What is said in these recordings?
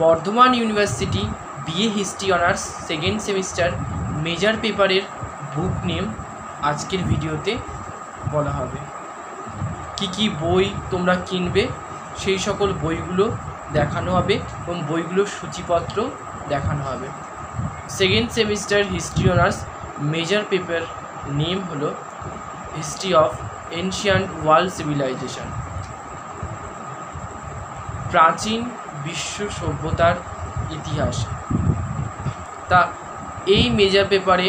Bardhaman university BA history honours second semester major পেপারের বুক name আজকের ভিডিওতে বলা হবে। কি বই তোমরা কিনবে সেই সকল বইগুলো দেখানো হবে এবং বইগুলোর সূচিপত্র দেখানো হবে। Second semester history honours major paper name হলো history of ancient world civilisation, প্রাচীন বিশ্ব সভ্যতার ইতিহাস। তা এই মেজর পেপারে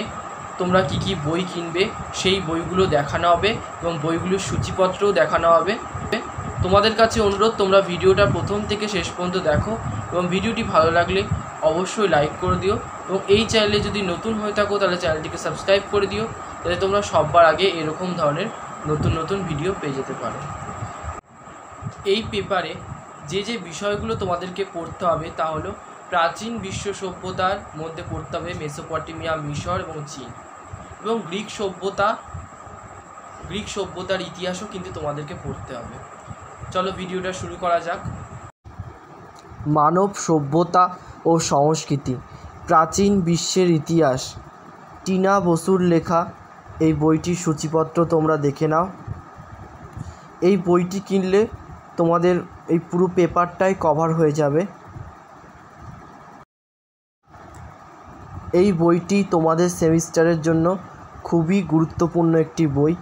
তোমরা কি বই কিনবে সেই বইগুলো দেখানো হবে এবং বইগুলোর সূচিপত্রও দেখানো হবে। তোমাদের কাছে অনুরোধ, তোমরা ভিডিওটা প্রথম থেকে শেষ পর্যন্ত দেখো এবং ভিডিওটি ভালো লাগলে অবশ্যই লাইক করে দিও এবং এই চ্যানেলে যদি নতুন হয়ে থাকো তাহলে চ্যানেলটিকে সাবস্ক্রাইব করে দিও, যাতে তোমরা সবার আগে এরকম ধরনের নতুন ভিডিও পেয়ে যেতে পারো। এই পেপারে যে বিষয়গুলো তোমাদেরকে পড়তে হবে তা হলো প্রাচীন বিশ্ব সভ্যতার মধ্যে পড়তে হবে মেসোপটেমিয়া, মিশর এবং চীন, এবং গ্রিক সভ্যতার ইতিহাসও কিন্তু তোমাদেরকে পড়তে হবে। চলো ভিডিওটা শুরু করা যাক। মানব সভ্যতা ও সংস্কৃতি, প্রাচীন বিশ্বের ইতিহাস, টিনা বসুর লেখা এই বইটির সূচিপত্র তোমরা দেখে নাও। এই বইটি কিনলে তোমাদের এই পুরো পেপারটাই কভার হয়ে যাবে। এই বইটি তোমাদের সেমিস্টারের জন্য খুবই গুরুত্বপূর্ণ একটি বই।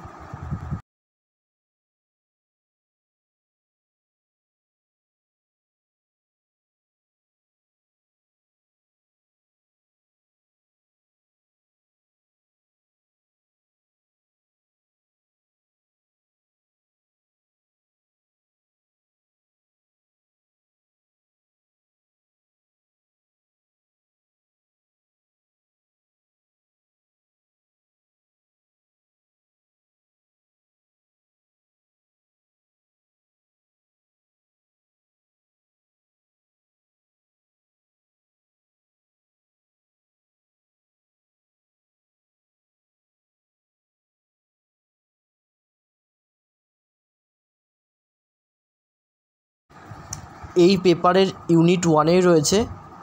এই পেপারের ইউনিট 1-এ রয়েছে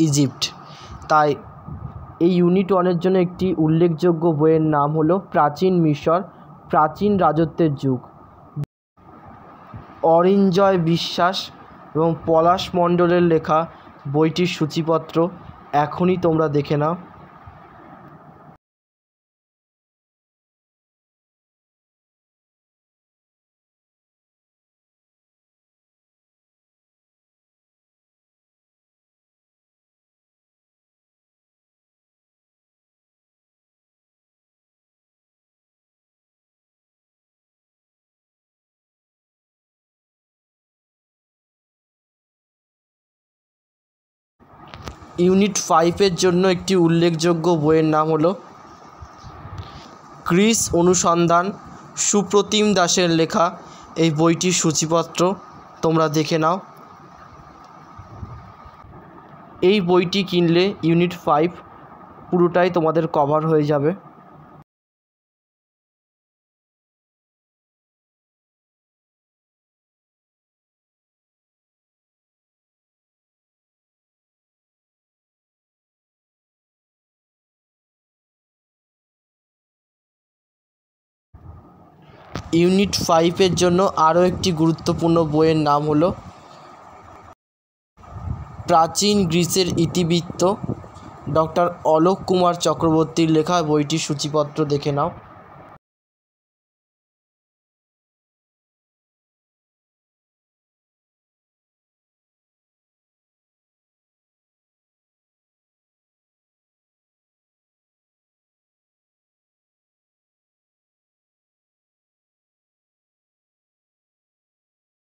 ইজিপ্ট, তাই এই ইউনিট 1-এর জন্য একটি উল্লেখযোগ্য বইয়ের নাম হলো প্রাচীন মিশর, প্রাচীন রাজত্বের যুগ। অরিঞ্জয় বিশ্বাস এবং পলাশ মণ্ডলের লেখা বইটির সূচিপত্র এখনই তোমরা দেখে নাও। ইউনিট 5-এর জন্য একটি উল্লেখযোগ্য বইয়ের নাম হলো গ্রিস অনুসন্ধান, সুপ্রতিম দাসের লেখা এই বইটির সূচিপত্র তোমরা দেখে নাও। এই বইটি কিনলে ইউনিট 5 পুরোটাই তোমাদের কভার হয়ে যাবে। ইউনিট 5-এর জন্য আরও একটি গুরুত্বপূর্ণ বইয়ের নাম হলো প্রাচীন গ্রিসের ইতিবৃত্ত, ডক্টর অলোক কুমার চক্রবর্তীর লেখা বইটির সূচিপত্র দেখে নাও।